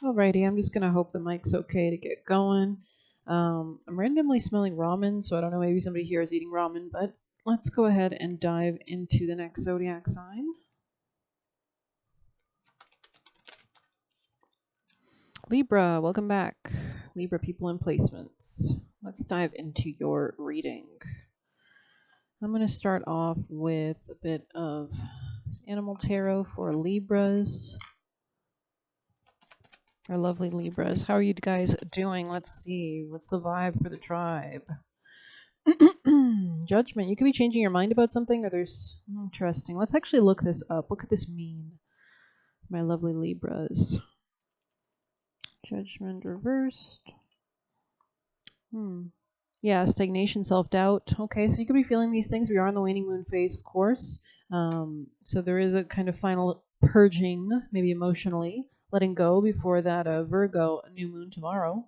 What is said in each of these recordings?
Alrighty, I'm just gonna hope the mic's okay to get going. I'm randomly smelling ramen, so I don't know, maybe somebody here is eating ramen, but let's go ahead and dive into the next zodiac sign. Libra, welcome back. Libra people and placements. Let's dive into your reading. I'm going to start off with a bit of animal tarot for Libras. Our lovely Libras. How are you guys doing? Let's see. What's the vibe for the tribe? Judgment. You could be changing your mind about something, or there's interesting. Let's actually look this up. What could this mean? My lovely Libras. Judgment reversed. Yeah, stagnation, self-doubt. Okay, so you could be feeling these things. We are in the waning moon phase, of course. So there is a kind of final purging, maybe emotionally, letting go before that Virgo new moon tomorrow.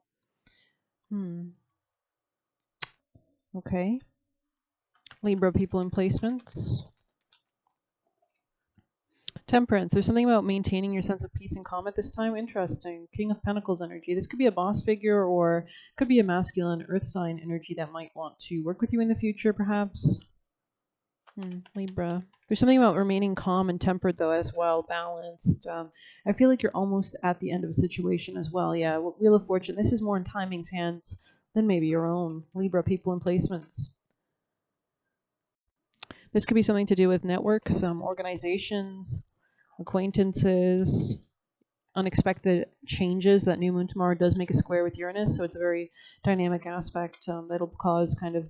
Okay. Libra people in placements. Temperance. There's something about maintaining your sense of peace and calm at this time. Interesting. King of Pentacles energy. This could be a boss figure or could be a masculine earth sign energy that might want to work with you in the future, perhaps. Libra. There's something about remaining calm and tempered, though, as well, balanced. I feel like you're almost at the end of a situation as well. Yeah, Wheel of Fortune. This is more in timing's hands than maybe your own. Libra people in placements. This could be something to do with networks, organizations, acquaintances, unexpected changes. That new moon tomorrow does make a square with Uranus, so it's a very dynamic aspect that'll cause kind of,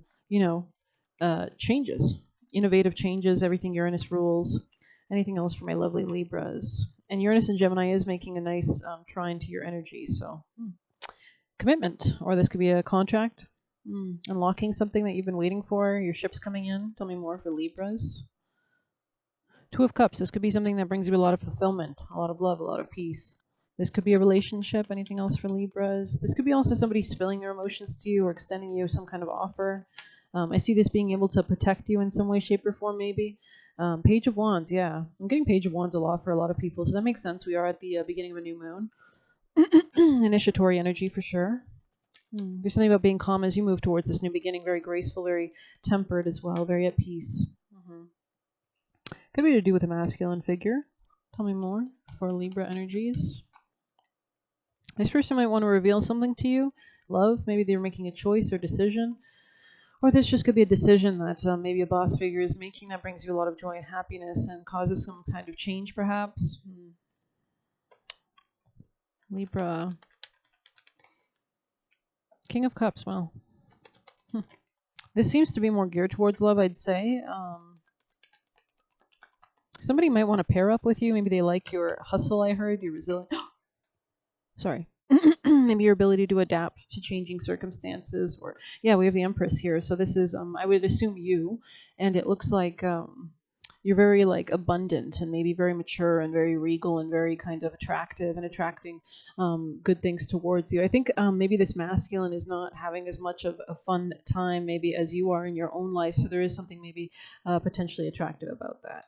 changes, innovative changes, everything Uranus rules. Anything else for my lovely Libras? And Uranus and Gemini is making a nice trine to your energy, so commitment, or this could be a contract. Unlocking something that you've been waiting for. Your ship's coming in. Tell me more for Libras. Two of Cups. This could be something that brings you a lot of fulfillment, a lot of love, a lot of peace. This could be a relationship. Anything else for Libras? This could be also somebody spilling their emotions to you or extending you some kind of offer. I see this being able to protect you in some way, shape, or form, maybe. Page of Wands, yeah. I'm getting Page of Wands a lot for a lot of people, so that makes sense. We are at the beginning of a new moon. Initiatory energy for sure. There's something about being calm as you move towards this new beginning, very graceful, very tempered as well, very at peace. Could be to do with a masculine figure. Tell me more for Libra energies. This person might want to reveal something to you. Love, maybe they're making a choice or decision. Or this just could be a decision that maybe a boss figure is making that brings you a lot of joy and happiness and causes some kind of change, perhaps. Libra. King of Cups, well. This seems to be more geared towards love, I'd say. Somebody might want to pair up with you. Maybe they like your hustle, I heard, your resilience. Sorry. Maybe your ability to adapt to changing circumstances. Or yeah, we have the Empress here. So this is, I would assume you. And it looks like you're very like abundant and maybe very mature and very regal and very kind of attractive and attracting good things towards you. I think maybe this masculine is not having as much of a fun time maybe as you are in your own life. So there is something maybe potentially attractive about that.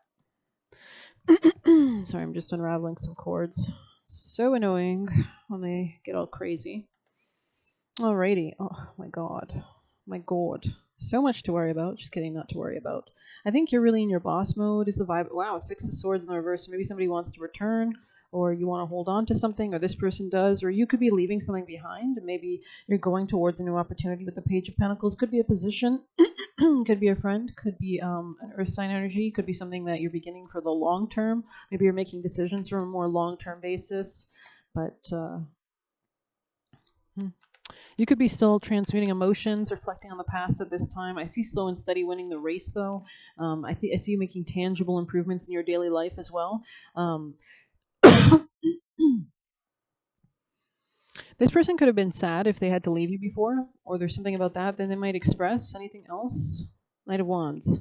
Sorry, I'm just unraveling some cords. So annoying when they get all crazy. Alrighty. Oh my god. My god. So much to worry about. Just kidding, not to worry about. I think you're really in your boss mode is the vibe. Wow, Six of Swords in the reverse. So maybe somebody wants to return, or you want to hold on to something, or this person does, or you could be leaving something behind. Maybe you're going towards a new opportunity with the Page of Pentacles. Could be a position. Could be a friend, could be an earth sign energy, could be something that you're beginning for the long term. Maybe you're making decisions from a more long-term basis, but you could be still transmuting emotions, reflecting on the past at this time. I see slow and steady winning the race, though. I see you making tangible improvements in your daily life as well. This person could have been sad if they had to leave you before, or there's something about that they might express. Anything else? Knight of Wands.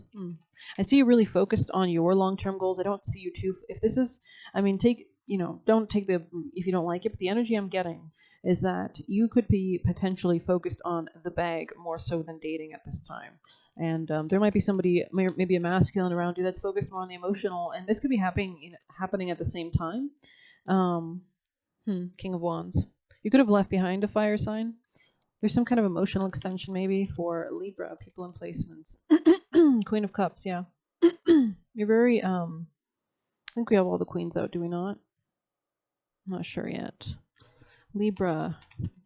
I see you really focused on your long-term goals. I don't see you too. If this is, I mean, don't take the, if you don't like it, but the energy I'm getting is that you could be potentially focused on the bag more so than dating at this time. And there might be somebody, maybe a masculine around you that's focused more on the emotional, and this could be happening at the same time. King of Wands. You could have left behind a fire sign. There's some kind of emotional extension maybe for Libra, people in placements. Queen of Cups, yeah. You're very, I think we have all the queens out, do we not? I'm not sure yet. Libra.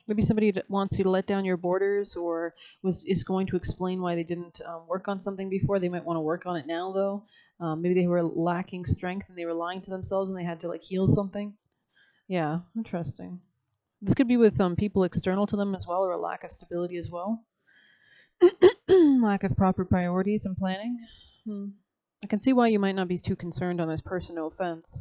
Maybe somebody wants you to let down your borders or is going to explain why they didn't work on something before. They might want to work on it now, though. Maybe they were lacking strength and they were lying to themselves and they had to like heal something. Yeah, interesting. This could be with people external to them as well, or a lack of stability as well. Lack of proper priorities and planning. I can see why you might not be too concerned on this person, no offense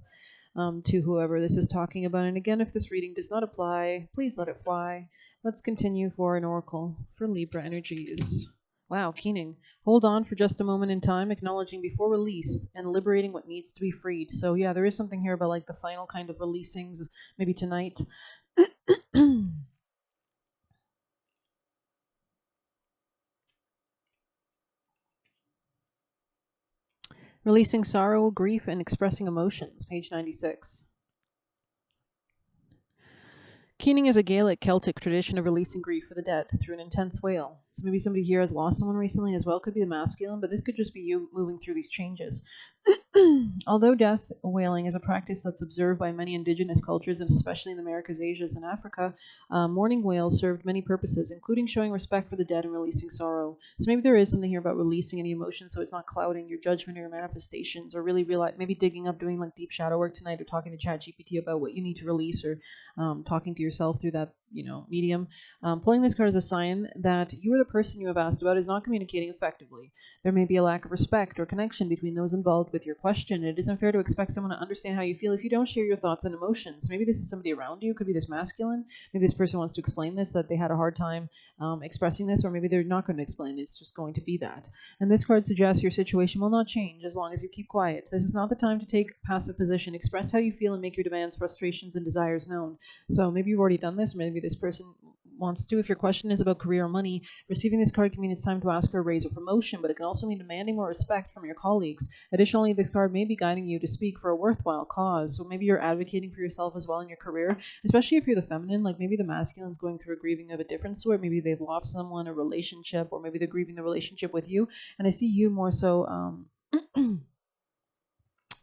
to whoever this is talking about. And again, if this reading does not apply, please let it fly. Let's continue for an oracle for Libra energies. Wow, Keening. Hold on for just a moment in time, acknowledging before release and liberating what needs to be freed. So yeah, there is something here about like the final kind of releasings, maybe tonight. Releasing sorrow, grief, and expressing emotions, page 96. Keening is a Gaelic Celtic tradition of releasing grief for the dead through an intense wail. So maybe somebody here has lost someone recently as well. Could be the masculine, but this could just be you moving through these changes. Although death wailing is a practice that's observed by many indigenous cultures, and especially in the Americas, Asia, and Africa, mourning wails served many purposes, including showing respect for the dead and releasing sorrow. So maybe there is something here about releasing any emotion so it's not clouding your judgment or your manifestations, or really maybe digging up, doing like deep shadow work tonight, or talking to ChatGPT about what you need to release, or talking to yourself through that medium. Pulling this card is a sign that you or the person you have asked about is not communicating effectively. There may be a lack of respect or connection between those involved with your question. It isn't fair to expect someone to understand how you feel if you don't share your thoughts and emotions. Maybe this is somebody around you. It could be this masculine. Maybe this person wants to explain this, that they had a hard time expressing this, or maybe they're not going to explain it. It's just going to be that. And this card suggests your situation will not change as long as you keep quiet. This is not the time to take a passive position. Express how you feel and make your demands, frustrations, and desires known. So maybe you've already done this, or maybe this person wants to. If your question is about career or money, receiving this card can mean it's time to ask for a raise or promotion, but it can also mean demanding more respect from your colleagues. Additionally, this card may be guiding you to speak for a worthwhile cause. So maybe you're advocating for yourself as well in your career, especially if you're the feminine. Like maybe the masculine's going through a grieving of a different sort. Maybe they've lost someone, a relationship, or maybe they're grieving the relationship with you. And I see you more so.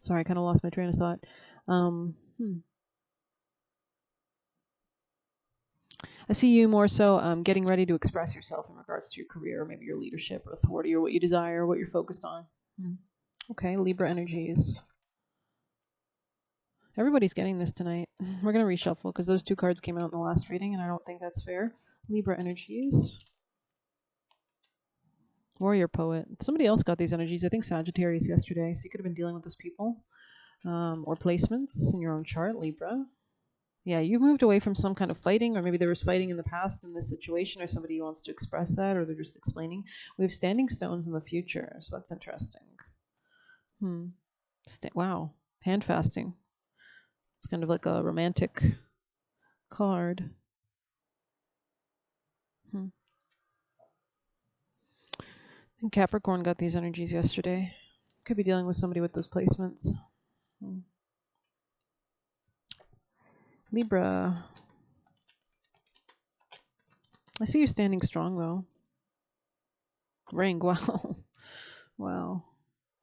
Sorry, I kind of lost my train of thought. I see you more so getting ready to express yourself in regards to your career, or maybe your leadership or authority, or what you desire, or what you're focused on. Okay, Libra energies. Everybody's getting this tonight. We're going to reshuffle because those two cards came out in the last reading, and I don't think that's fair. Libra energies. Warrior poet. Somebody else got these energies. I think Sagittarius yesterday, so you could have been dealing with those people. Or placements in your own chart, Libra. Yeah, you moved away from some kind of fighting, or maybe there was fighting in the past in this situation, or somebody wants to express that, or they're just explaining. We have standing stones in the future, so that's interesting. Wow, hand fasting. It's kind of like a romantic card. And Capricorn got these energies yesterday. Could be dealing with somebody with those placements. Libra. I see you're standing strong, though. Ring, wow. Wow.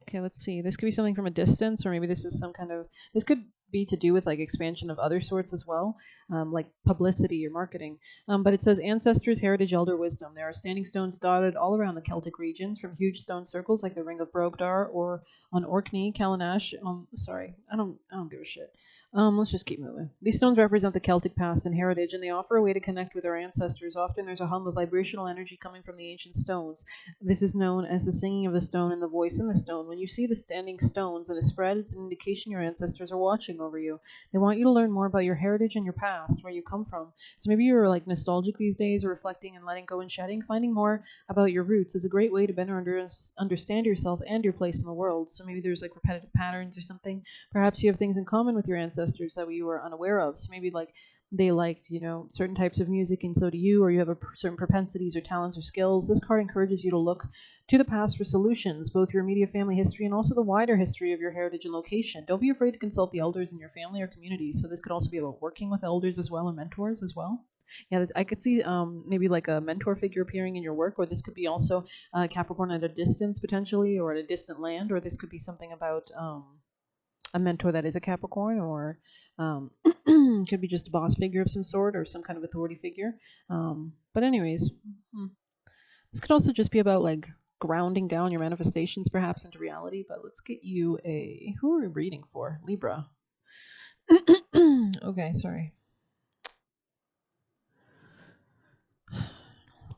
Okay, let's see. This could be something from a distance, or maybe this is some kind of... This could be to do with like expansion of other sorts as well, like publicity or marketing. But it says ancestors, heritage, elder wisdom. There are standing stones dotted all around the Celtic regions, from huge stone circles like the Ring of Brogdar or on Orkney, Callanash. Sorry, I don't give a shit. Let's just keep moving. These stones represent the Celtic past and heritage, and they offer a way to connect with our ancestors. Often there's a hum of vibrational energy coming from the ancient stones. This is known as the singing of the stone and the voice in the stone. When you see the standing stones in a spread, it's an indication your ancestors are watching over you. They want you to learn more about your heritage and your past, where you come from. So maybe you're like nostalgic these days, or reflecting and letting go and shedding. Finding more about your roots is a great way to better understand yourself and your place in the world. So maybe there's like repetitive patterns or something. Perhaps you have things in common with your ancestors that you were unaware of. So maybe like they liked, certain types of music, and so do you, or you have certain propensities or talents or skills. This card encourages you to look to the past for solutions, both your immediate family history and also the wider history of your heritage and location. Don't be afraid to consult the elders in your family or community. So this could also be about working with elders as well and mentors as well. Yeah, I could see maybe like a mentor figure appearing in your work, or this could be also Capricorn at a distance potentially, or at a distant land, or this could be something about a mentor that is a Capricorn, or could be just a boss figure of some sort, or some kind of authority figure. But anyways, this could also just be about like grounding down your manifestations perhaps into reality. But let's get you who are we reading for? Libra. Okay, sorry.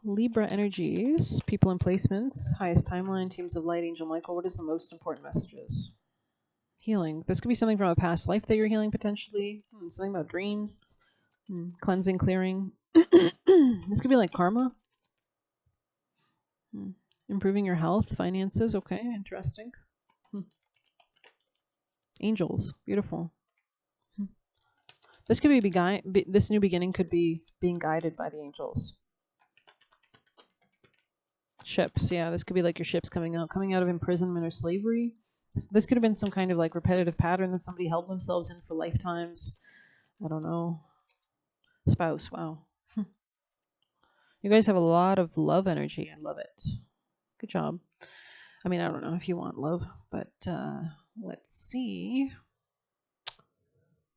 Libra energies, people and placements, highest timeline, teams of light, Angel Michael. What is the most important messages? Healing. This could be something from a past life that you're healing potentially. Something about dreams. Cleansing, clearing. This could be like karma. Improving your health, finances. Okay, interesting. Angels. Beautiful. This could be this new beginning could be being guided by the angels. Ships, yeah, this could be like your ships coming out of imprisonment or slavery. This could have been some kind of like repetitive pattern that somebody held themselves in for lifetimes. I don't know. Spouse, wow. You guys have a lot of love energy. I love it. Good job. I mean, I don't know if you want love, but let's see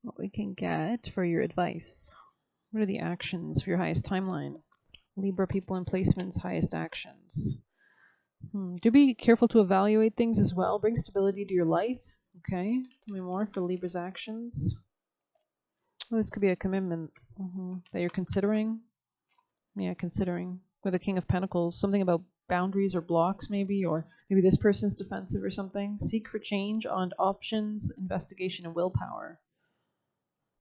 what we can get for your advice. What are the actions for your highest timeline? Libra people and placements, highest actions. Do be careful to evaluate things as well. Bring stability to your life. Okay. Tell me more for Libra's actions. Well, this could be a commitment that you're considering. Yeah, considering. With the King of Pentacles. Something about boundaries or blocks maybe. Or maybe this person's defensive or something. Seek for change on options, investigation, and willpower.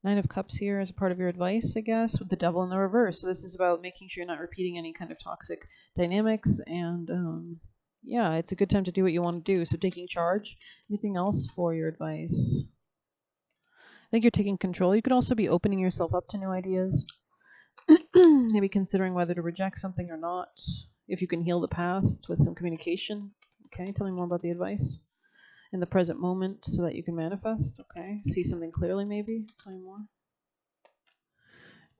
Nine of Cups here as a part of your advice, I guess, with the Devil in the reverse. So this is about making sure you're not repeating any kind of toxic dynamics. And yeah, it's a good time to do what you want to do. So taking charge. Anything else for your advice? I think you're taking control. You could also be opening yourself up to new ideas. Maybe considering whether to reject something or not. If you can heal the past with some communication. Okay, tell me more about the advice. In the present moment so that you can manifest. Okay, see something clearly maybe. Tell me more.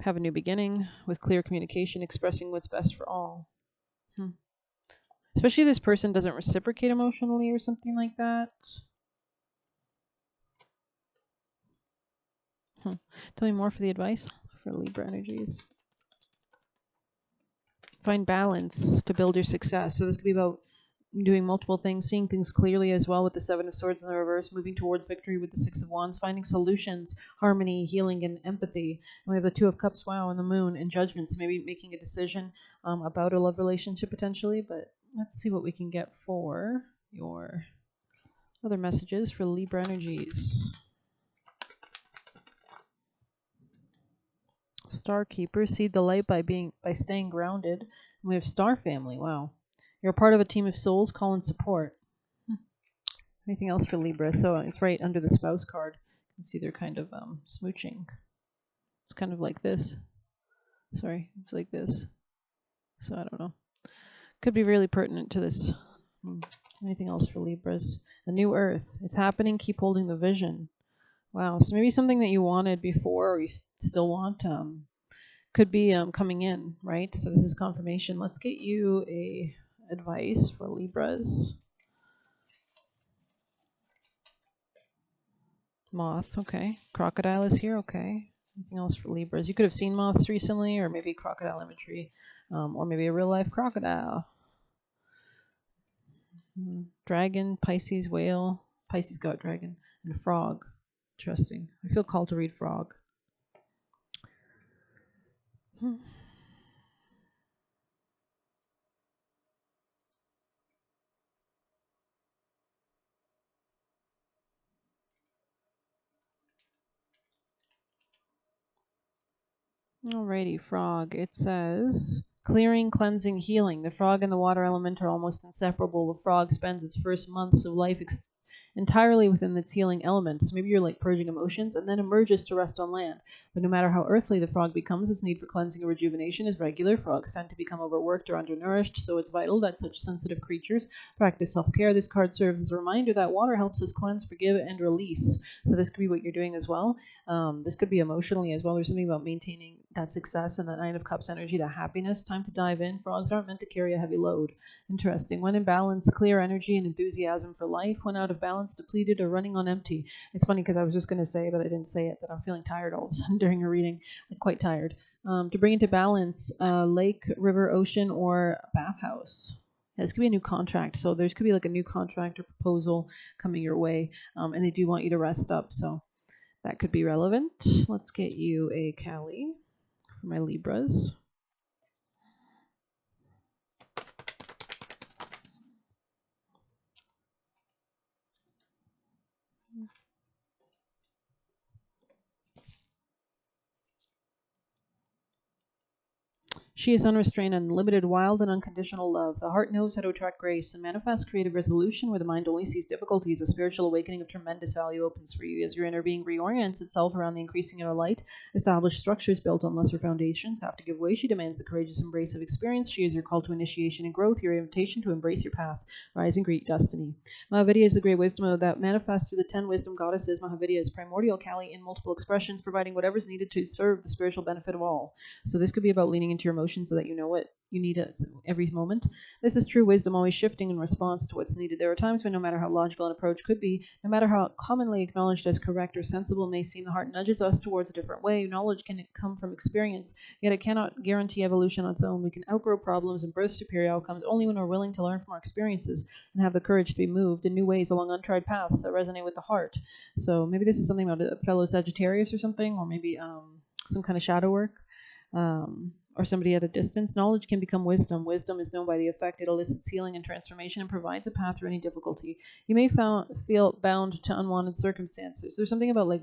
Have a new beginning with clear communication, expressing what's best for all. Especially if this person doesn't reciprocate emotionally or something like that. Tell me more for the advice for Libra energies. Find balance to build your success. So this could be about doing multiple things, seeing things clearly as well with the Seven of Swords in the reverse, moving towards victory with the Six of Wands, finding solutions, harmony, healing, and empathy. And we have the Two of Cups, wow, and the Moon, and Judgment. So maybe making a decision about a love relationship potentially. But let's see what we can get for your other messages for Libra energies. Star Keeper, seed the light by staying grounded. And we have Star Family, wow. You're a part of a team of souls, call and support. Anything else for Libra? So it's right under the spouse card. You can see they're kind of smooching. It's kind of like this. Sorry, it's like this. So I don't know. Could be really pertinent to this. Anything else for Libras? A new earth. It's happening. Keep holding the vision. Wow. So maybe something that you wanted before or you still want could be coming in, right? So this is confirmation. Let's get you a advice for Libras. Moth, okay. Crocodile is here, okay. Anything else for Libras? You could have seen moths recently, or maybe crocodile imagery, or maybe a real life crocodile. Dragon, Pisces, whale, Pisces god dragon, and frog. Interesting. I feel called to read frog. Alrighty, frog. It says, clearing, cleansing, healing. The frog and the water element are almost inseparable. The frog spends its first months of life entirely within its healing element. So maybe you're like purging emotions and then emerges to rest on land. But no matter how earthly the frog becomes, its need for cleansing and rejuvenation is regular. Frogs tend to become overworked or undernourished, so it's vital that such sensitive creatures practice self-care. This card serves as a reminder that water helps us cleanse, forgive, and release. So this could be what you're doing as well. This could be emotionally as well. There's something about maintaining that success and that Nine of Cups energy, that happiness. Time to dive in. Frogs aren't meant to carry a heavy load. Interesting. When in balance, clear energy and enthusiasm for life. When out of balance, depleted or running on empty. It's funny because I was just going to say, but I didn't say it, that I'm feeling tired all of a sudden during a reading. I'm quite tired. To bring into balance, lake, river, ocean, or bathhouse. This could be a new contract. So there could be like a new contract or proposal coming your way. And they do want you to rest up. So that could be relevant. Let's get you a Cali for my Libras. She is unrestrained, unlimited, wild, and unconditional love. The heart knows how to attract grace and manifest creative resolution where the mind only sees difficulties. A spiritual awakening of tremendous value opens for you as your inner being reorients itself around the increasing inner light. Established structures built on lesser foundations have to give way. She demands the courageous embrace of experience. She is your call to initiation and growth, your invitation to embrace your path. Rise and greet destiny. Mahavidya is the great wisdom that manifests through the 10 wisdom goddesses. Mahavidya is primordial Kali in multiple expressions, providing whatever is needed to serve the spiritual benefit of all. So this could be about leaning into your emotions so that you know what you need at every moment. This is true wisdom, always shifting in response to what's needed. There are times when no matter how logical an approach could be, no matter how commonly acknowledged as correct or sensible may seem, the heart nudges us towards a different way. Knowledge can come from experience, yet it cannot guarantee evolution on its own. We can outgrow problems and birth superior outcomes only when we're willing to learn from our experiences and have the courage to be moved in new ways along untried paths that resonate with the heart. So maybe this is something about a fellow Sagittarius or something, or maybe some kind of shadow work. Or somebody at a distance. Knowledge can become wisdom. Wisdom is known by the effect it elicits healing and transformation and provides a path through any difficulty. You may feel bound to unwanted circumstances. There's something about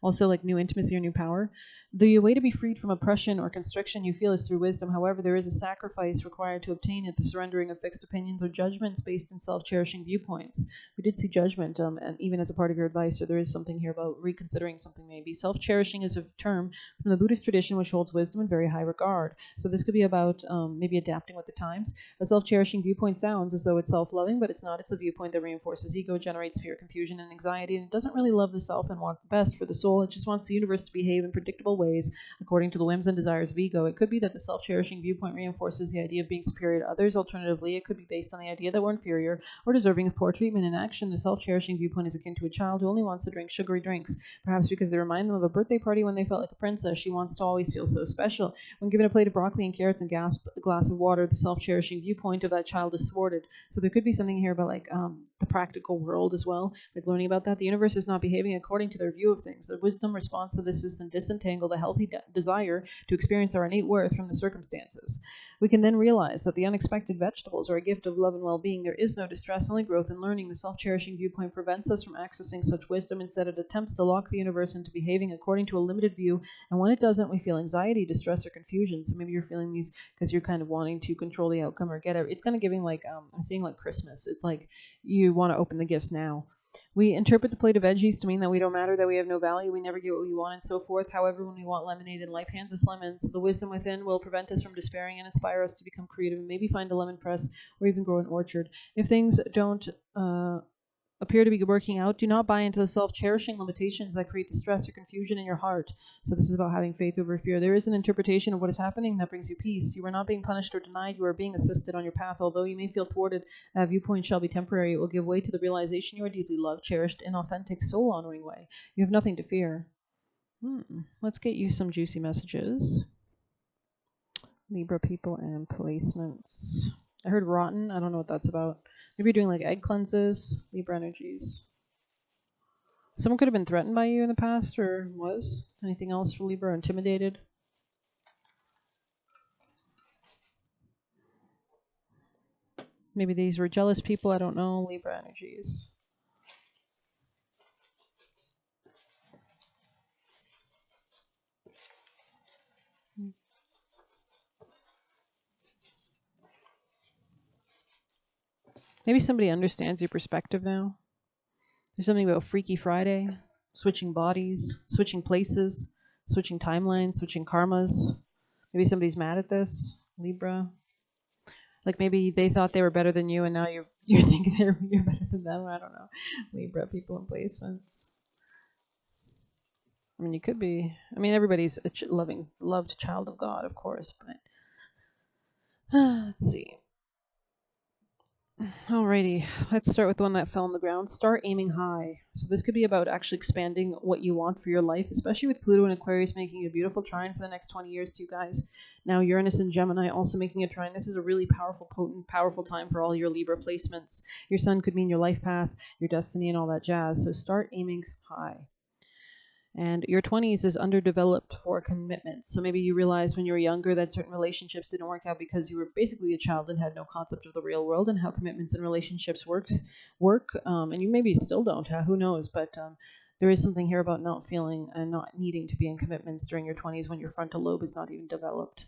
also like new intimacy or new power. The way to be freed from oppression or constriction you feel is through wisdom. However, there is a sacrifice required to obtain it, the surrendering of fixed opinions or judgments based in self-cherishing viewpoints. We did see judgment, and even as a part of your advice, or there is something here about reconsidering something maybe. Self-cherishing is a term from the Buddhist tradition which holds wisdom in very high regard. So this could be about maybe adapting with the times. A self-cherishing viewpoint sounds as though it's self-loving, but it's not. It's a viewpoint that reinforces ego, generates fear, confusion, and anxiety, and it doesn't really love the self and want the best for the soul. It just wants the universe to behave in predictable ways according to the whims and desires of ego. It could be that the self-cherishing viewpoint reinforces the idea of being superior to others. Alternatively, it could be based on the idea that we're inferior or deserving of poor treatment. In action, the self-cherishing viewpoint is akin to a child who only wants to drink sugary drinks, perhaps because they remind them of a birthday party when they felt like a princess. She wants to always feel so special. When given a plate of broccoli and carrots and a glass of water, the self-cherishing viewpoint of that child is thwarted. So there could be something here about the practical world as well, like learning about that. The universe is not behaving according to their view of things. The wisdom response to this is to disentangle the healthy desire to experience our innate worth from the circumstances. We can then realize that the unexpected vegetables are a gift of love and well-being. There is no distress, only growth and learning. The self-cherishing viewpoint prevents us from accessing such wisdom. Instead, it attempts to lock the universe into behaving according to a limited view, and when it doesn't, we feel anxiety, distress, or confusion. So maybe you're feeling these because you're kind of wanting to control the outcome or get it. It's kind of giving I'm seeing like Christmas. It's like you want to open the gifts now. We interpret the plate of veggies to mean that we don't matter, that we have no value, we never get what we want, and so forth. However, when we want lemonade and life hands us lemons, the wisdom within will prevent us from despairing and inspire us to become creative and maybe find a lemon press or even grow an orchard. If things don't appear to be working out, do not buy into the self-cherishing limitations that create distress or confusion in your heart. So this is about having faith over fear. There is an interpretation of what is happening that brings you peace. You are not being punished or denied. You are being assisted on your path. Although you may feel thwarted, that viewpoint shall be temporary. It will give way to the realization you are deeply loved, cherished, in authentic, soul-honoring way. You have nothing to fear. Let's get you some juicy messages. Libra people and placements. I heard rotten. I don't know what that's about. Maybe you're doing like egg cleanses. Libra energies. Someone could have been threatened by you in the past or was. Anything else for Libra? Intimidated? Maybe these were jealous people. I don't know. Libra energies. Maybe somebody understands your perspective now. There's something about Freaky Friday, switching bodies, switching places, switching timelines, switching karmas. Maybe somebody's mad at this, Libra. Like maybe they thought they were better than you, and now you think you're better than them. I don't know. Libra people in placements. I mean, you could be. I mean, everybody's a loved child of God, of course. But let's see. Alrighty, let's start with the one that fell on the ground. Start aiming high. So this could be about actually expanding what you want for your life, especially with Pluto and Aquarius making a beautiful trine for the next 20 years to you guys. Now Uranus and Gemini also making a trine. This is a really powerful, potent, powerful time for all your Libra placements. Your sun could mean your life path, your destiny, and all that jazz. So start aiming high. And your 20s is underdeveloped for commitment. So maybe you realized when you were younger that certain relationships didn't work out because you were basically a child and had no concept of the real world and how commitments and relationships work. And you maybe still don't. Who knows? But there is something here about not feeling and not needing to be in commitments during your 20s when your frontal lobe is not even developed.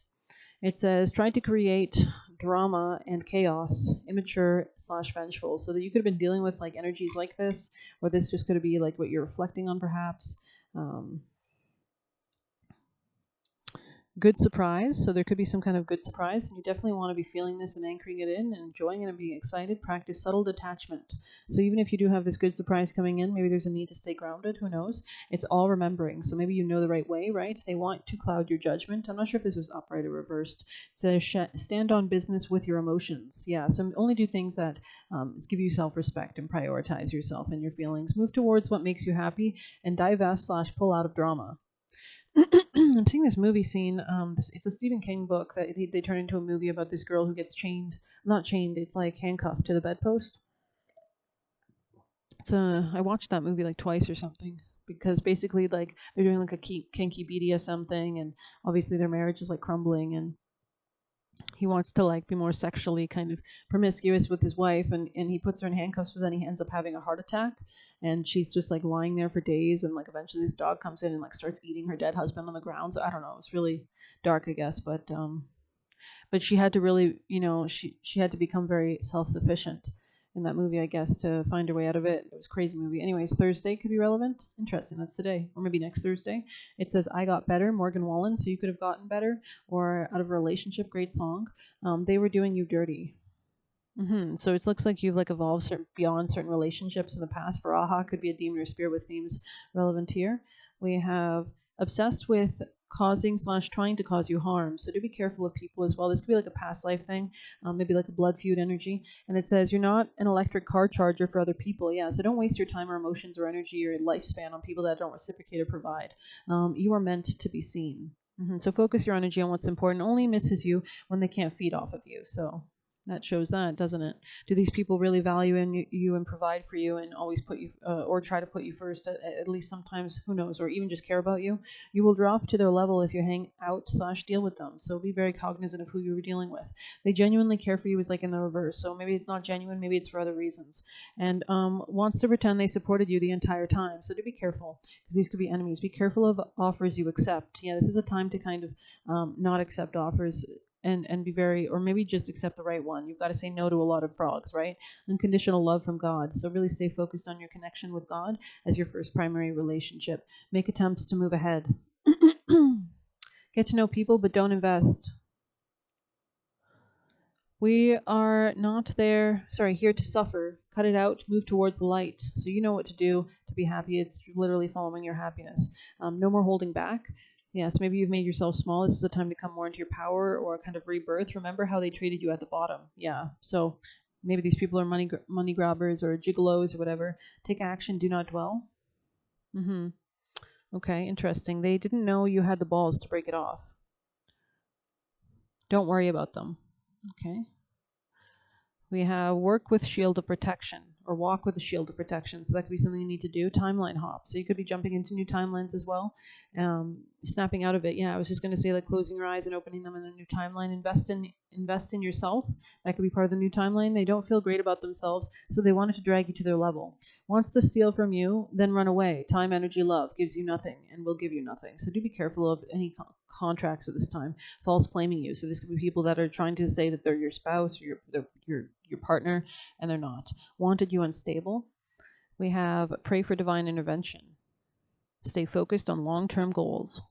It says, try to create drama and chaos, immature / vengeful. So that you could have been dealing with like energies like this, or this just could be like what you're reflecting on perhaps. Good surprise. So there could be some kind of good surprise, and you definitely want to be feeling this and anchoring it in and enjoying it and being excited. Practice subtle detachment. So even if you do have this good surprise coming in, maybe there's a need to stay grounded. Who knows? It's all remembering. So maybe you know the right way, right? They want to cloud your judgment. I'm not sure if this was upright or reversed. It says stand on business with your emotions. Yeah. So only do things that give you self-respect and prioritize yourself and your feelings. Move towards what makes you happy and divest / pull out of drama. I'm seeing this movie scene. It's a Stephen King book that they turn into a movie about this girl who gets chained. Not chained. It's like handcuffed to the bedpost. I watched that movie like twice or something because basically like they're doing like a kinky BDSM thing, and obviously their marriage is like crumbling, and he wants to like be more sexually kind of promiscuous with his wife, and he puts her in handcuffs, but then he ends up having a heart attack, and she's just like lying there for days, and like eventually this dog comes in and like starts eating her dead husband on the ground. So I don't know, it's really dark, I guess, but she had to really, she had to become very self-sufficient in that movie, I guess, to find her way out of it. It was a crazy movie. Anyways, Thursday could be relevant. Interesting. That's today, or maybe next Thursday. It says, I got better, Morgan Wallen. So you could have gotten better, or out of a relationship. Great song. They were doing you dirty. So it looks like you've like evolved beyond certain relationships in the past. For Aha could be a demon or spirit with themes relevant here. We have obsessed with causing / trying to cause you harm. So do be careful of people as well. This could be like a past life thing, maybe like a blood feud energy. And it says you're not an electric car charger for other people. Yeah, so don't waste your time or emotions or energy or lifespan on people that don't reciprocate or provide. You are meant to be seen. So focus your energy on what's important. Only misses you when they can't feed off of you. So that shows that, doesn't it? Do these people really value in you and provide for you and always put you or try to put you first at least sometimes, who knows, or even just care about you? You will drop to their level if you hang out / deal with them. So be very cognizant of who you're dealing with. They genuinely care for you is like in the reverse. So maybe it's not genuine, maybe it's for other reasons. And wants to pretend they supported you the entire time. So do be careful, because these could be enemies. Be careful of offers you accept. Yeah, this is a time to kind of not accept offers and be very, or maybe just accept the right one. You've got to say no to a lot of frogs, right? Unconditional love from God. So really stay focused on your connection with God as your first primary relationship. Make attempts to move ahead. Get to know people, but don't invest. We are not here to suffer. Cut it out, move towards the light. So you know what to do to be happy. It's literally following your happiness. No more holding back. Yes, maybe you've made yourself small. This is a time to come more into your power or kind of rebirth. Remember how they treated you at the bottom. Yeah, so maybe these people are money grabbers or gigolos or whatever. Take action, do not dwell. Okay, interesting. They didn't know you had the balls to break it off. Don't worry about them. Okay. We have work with shield of protection, or walk with a shield of protection. So that could be something you need to do. Timeline hop. So you could be jumping into new timelines as well. Snapping out of it. Yeah, I was just going to say like closing your eyes and opening them in a new timeline. Invest in yourself. That could be part of the new timeline. They don't feel great about themselves, so they wanted to drag you to their level. Wants to steal from you, then run away. Time, energy, love gives you nothing and will give you nothing. So do be careful of any contracts at this time. False claiming you. So this could be people that are trying to say that they're your spouse or your partner, and they're not. Wanted you unstable. We have pray for divine intervention. Stay focused on long-term goals.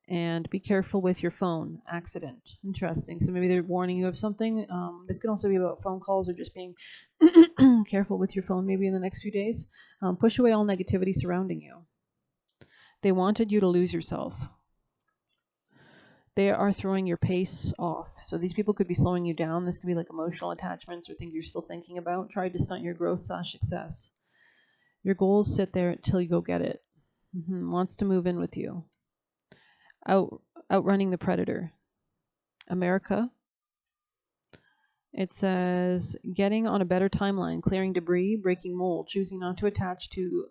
And be careful with your phone. Accident. Interesting. So maybe they're warning you of something. This can also be about phone calls or just being careful with your phone maybe in the next few days. Push away all negativity surrounding you. They wanted you to lose yourself. They are throwing your pace off. So these people could be slowing you down. This could be like emotional attachments or things you're still thinking about. Try to stunt your growth/success. Your goals sit there until you go get it. Wants to move in with you. Outrunning the predator. America. It says getting on a better timeline, clearing debris, breaking mold, choosing not to attach to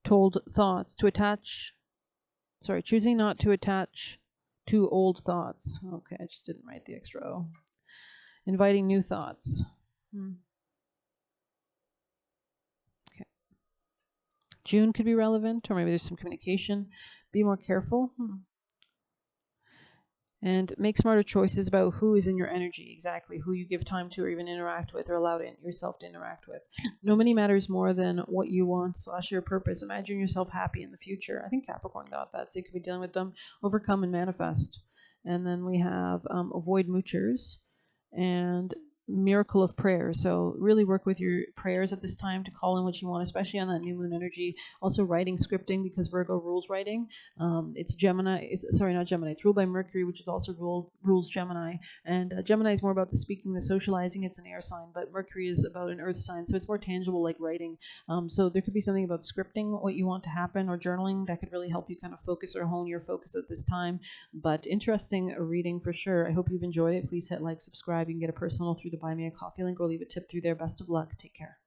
told thoughts, choosing not to attach to old thoughts. Okay, I just didn't write the extra O. Inviting new thoughts. Okay. June could be relevant, or maybe there's some communication. Be more careful. And make smarter choices about who is in your energy, exactly, who you give time to or even interact with or allow yourself to interact with. Nobody matters more than what you want / your purpose. Imagine yourself happy in the future. I think Capricorn got that, so you could be dealing with them. Overcome and manifest. And then we have avoid moochers and miracle of prayer. So really work with your prayers at this time to call in what you want, especially on that new moon energy. Also writing, scripting, because Virgo rules writing. It's Gemini. It's not Gemini. It's ruled by Mercury, which is also rules Gemini. And Gemini is more about the speaking, the socializing. It's an air sign, but Mercury is about an earth sign, so it's more tangible, like writing. So there could be something about scripting what you want to happen, or journaling that could really help you kind of focus or hone your focus at this time. But interesting reading for sure. I hope you've enjoyed it. Please hit like, subscribe. You can get a personal through the Buy Me a Coffee link or leave a tip through there. Best of luck. Take care.